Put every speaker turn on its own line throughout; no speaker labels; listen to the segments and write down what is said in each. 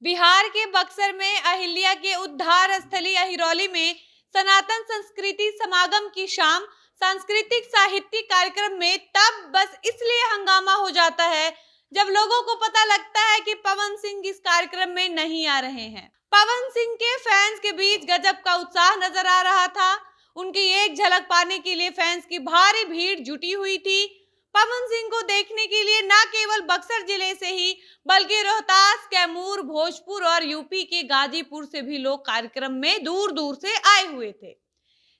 बिहार के बक्सर में अहिल्या के उद्धार स्थली अहिरौली में सनातन संस्कृति समागम की शाम सांस्कृतिक साहित्यिक कार्यक्रम में तब बस इसलिए हंगामा हो जाता है जब लोगों को पता लगता है कि पवन सिंह इस कार्यक्रम में नहीं आ रहे हैं। पवन सिंह के फैंस के बीच गजब का उत्साह नजर आ रहा था। उनकी एक झलक पाने के लिए फैंस की भारी भीड़ जुटी हुई थी। पवन सिंह को देखने के लिए न केवल बक्सर जिले से ही बल्कि रोहतास, कैमूर, भोजपुर और यूपी के गाजीपुर से भी लोग कार्यक्रम में दूर दूर से आए हुए थे।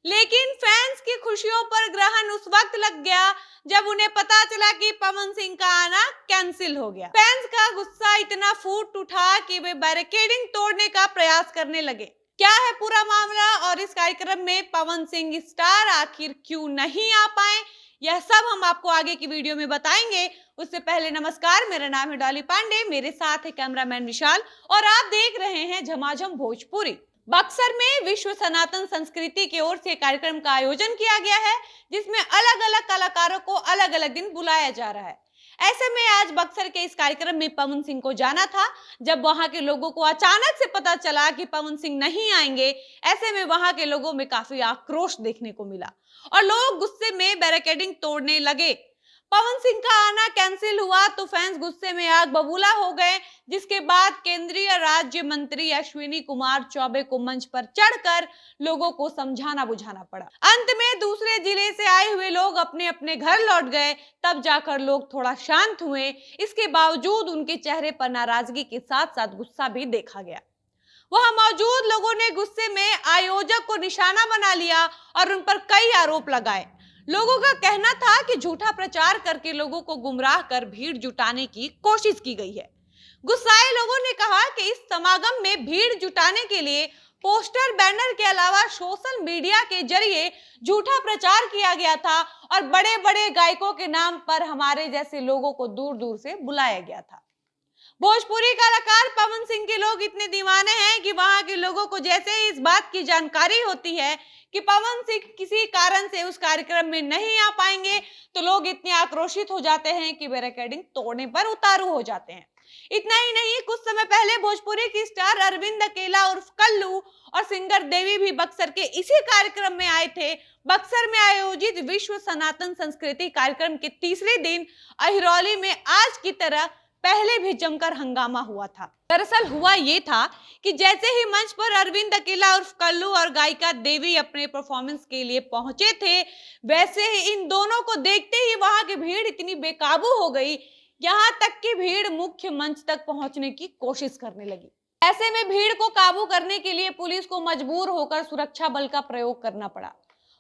लेकिन फैंस की खुशियों पर ग्रहण उस वक्त लग गया जब उन्हें पता चला कि पवन सिंह का आना कैंसिल हो गया। फैंस का गुस्सा इतना फूट उठा कि वे बैरिकेडिंग तोड़ने का प्रयास करने लगे। क्या है पूरा मामला और इस कार्यक्रम में पवन सिंह स्टार आखिर क्यों नहीं आ पाए, यह सब हम आपको आगे की वीडियो में बताएंगे। उससे पहले नमस्कार, मेरा नाम है डॉली पांडे, मेरे साथ है कैमरामैन विशाल और आप देख रहे हैं झमाझम भोजपुरी। बक्सर में विश्व सनातन संस्कृति की ओर से कार्यक्रम का आयोजन किया गया है जिसमें अलग अलग कलाकारों को अलग अलग दिन बुलाया जा रहा है। ऐसे में आज बक्सर के इस कार्यक्रम में पवन सिंह को जाना था। जब वहां के लोगों को अचानक से पता चला कि पवन सिंह नहीं आएंगे, ऐसे में वहां के लोगों में काफी आक्रोश देखने को मिला और लोग गुस्से में बैरिकेडिंग तोड़ने लगे। पवन सिंह का आना कैंसिल हुआ तो फैंस गुस्से में आग बबूला हो गए, जिसके बाद केंद्रीय राज्य मंत्री अश्विनी कुमार चौबे को मंच पर चढ़कर लोगों को समझाना बुझाना पड़ा। अंत में दूसरे जिले से आए हुए लोग अपने अपने घर लौट गए। तब जाकर लोग थोड़ा शांत हुए। इसके बावजूद उनके चेहरे पर नाराजगी के साथ साथ गुस्सा भी देखा गया। वहां मौजूद लोगों ने गुस्से में आयोजक को निशाना बना लिया और उन पर कई आरोप लगाए। लोगों का कहना था कि झूठा प्रचार करके लोगों को गुमराह कर भीड़ जुटाने की कोशिश की गई है। गुस्साए लोगों ने कहा कि इस समागम में भीड़ जुटाने के लिए पोस्टर, बैनर के अलावा सोशल मीडिया के जरिए झूठा प्रचार किया गया था और बड़े बड़े गायकों के नाम पर हमारे जैसे लोगों को दूर दूर से बुलाया गया था। भोजपुरी कलाकार पवन सिंह के लोग इतने दीवाने हैं कि वहां के लोगों को जैसे ही इस बात की जानकारी होती है कि पवन सिंह किसी कारण से उस कार्यक्रम में नहीं आ पाएंगे तो लोग इतने आक्रोशित हो जाते हैं कि बैरिकेडिंग तोड़ने पर उतारू हो जाते हैं। इतना ही नहीं, कुछ समय पहले भोजपुरी की स्टार अरविंद अकेला उर्फ कल्लू और सिंगर देवी भी बक्सर के इसी कार्यक्रम में आए थे। बक्सर में आयोजित विश्व सनातन संस्कृति कार्यक्रम के तीसरे दिन अहिरौली में आज की तरह पहले भी जमकर हंगामा हुआ था। दरअसल हुआ ये था कि जैसे ही मंच पर अरविंद अकेला उर्फ कल्लू और गायिका देवी अपने परफॉर्मेंस के लिए पहुंचे थे, वैसे ही इन दोनों को देखते ही वहां की भीड़ इतनी बेकाबू हो गई, यहाँ तक कि भीड़ मुख्य मंच तक पहुंचने की कोशिश करने लगी। ऐसे में भीड़ को काबू करने के लिए पुलिस को मजबूर होकर सुरक्षा बल का प्रयोग करना पड़ा।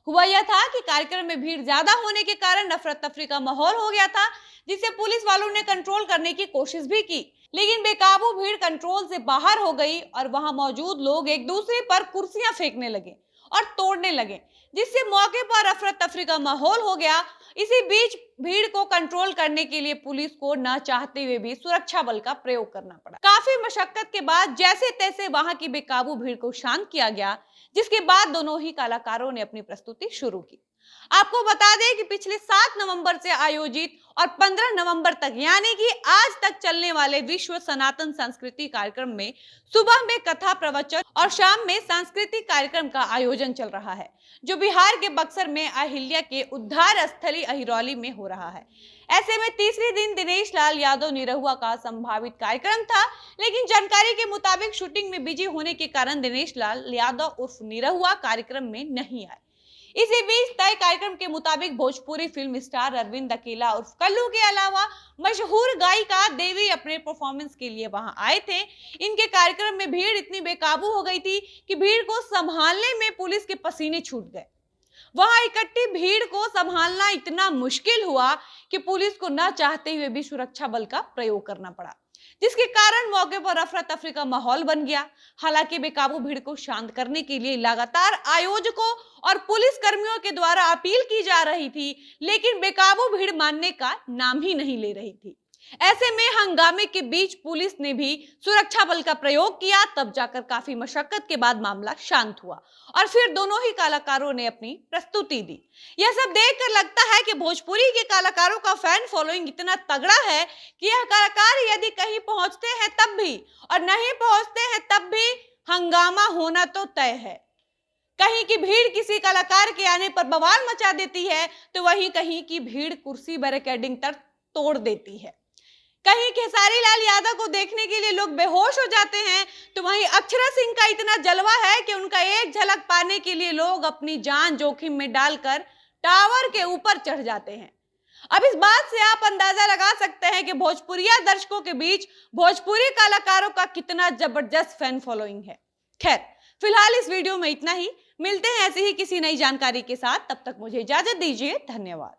हुआ यह था कि कार्यक्रम में भीड़ ज्यादा होने के कारण अफरा तफरी का माहौल हो गया था, जिसे पुलिस वालों ने कंट्रोल करने की कोशिश भी की, लेकिन बेकाबू भीड़ कंट्रोल से बाहर हो गई और वहां मौजूद लोग एक दूसरे पर कुर्सियां फेंकने लगे और तोड़ने लगे, जिससे मौके पर अफरा तफरी का माहौल हो गया। इसी बीच भीड़ को कंट्रोल करने के लिए पुलिस को न चाहते हुए भी सुरक्षा बल का प्रयोग करना पड़ा। काफी मशक्कत के बाद जैसे तैसे वहां की बेकाबू भीड़ को शांत किया गया, जिसके बाद दोनों ही कलाकारों ने अपनी प्रस्तुति शुरू की। आपको बता दें कि पिछले 7 नवंबर से आयोजित और 15 नवंबर तक यानी कि आज तक चलने वाले विश्व सनातन संस्कृति कार्यक्रम में सुबह में कथा प्रवचन और शाम में सांस्कृतिक कार्यक्रम का आयोजन चल रहा है, जो बिहार के बक्सर में अहिल्या के उद्धार स्थली अहिरौली में हो रहा है। ऐसे में तीसरे दिन दिनेश लाल यादव निरहुआ का संभावित कार्यक्रम था, लेकिन जानकारी के मुताबिक शूटिंग में बिजी होने के कारण दिनेश लाल यादव उर्फ निरहुआ कार्यक्रम में नहीं आए। इसी बीच तय कार्यक्रम के मुताबिक भोजपुरी फिल्म स्टार अरविंद अकेला उर्फ कल्लू के अलावा मशहूर गायिका देवी अपने परफॉर्मेंस के लिए वहां आए थे। इनके कार्यक्रम में भीड़ इतनी बेकाबू हो गई थी कि भीड़ को संभालने में पुलिस के पसीने छूट गए। वहां इकट्ठी भीड़ को संभालना इतना मुश्किल हुआ कि पुलिस को न चाहते हुए भी सुरक्षा बल का प्रयोग करना पड़ा, जिसके कारण मौके पर अफरा तफरी का माहौल बन गया। हालांकि बेकाबू भीड़ को शांत करने के लिए लगातार आयोजकों और पुलिस कर्मियों के द्वारा अपील की जा रही थी, लेकिन बेकाबू भीड़ मानने का नाम ही नहीं ले रही थी। ऐसे में हंगामे के बीच पुलिस ने भी सुरक्षा बल का प्रयोग किया, तब जाकर काफी मशक्कत के बाद मामला शांत हुआ और फिर दोनों ही कलाकारों ने अपनी प्रस्तुति दी। यह सब देखकर लगता है कि भोजपुरी के कलाकारों का फैन फॉलोइंग इतना तगड़ा है कि यह कलाकार यदि कहीं पहुंचते हैं तब भी और नहीं पहुंचते हैं तब भी हंगामा होना तो तय है। कहीं की भीड़ किसी कलाकार के आने पर बवाल मचा देती है तो वहीं कहीं की भीड़ कुर्सी बैरिकेडिंग तक तोड़ देती है। कहीं खेसारी लाल यादव को देखने के लिए लोग बेहोश हो जाते हैं तो वहीं अक्षरा सिंह का इतना जलवा है कि उनका एक झलक पाने के लिए लोग अपनी जान जोखिम में डालकर टावर के ऊपर चढ़ जाते हैं। अब इस बात से आप अंदाजा लगा सकते हैं कि भोजपुरिया दर्शकों के बीच भोजपुरी कलाकारों का कितना जबरदस्त फैन फॉलोइंग है। खैर, फिलहाल इस वीडियो में इतना ही। मिलते हैं ऐसे ही किसी नई जानकारी के साथ, तब तक मुझे इजाजत दीजिए। धन्यवाद।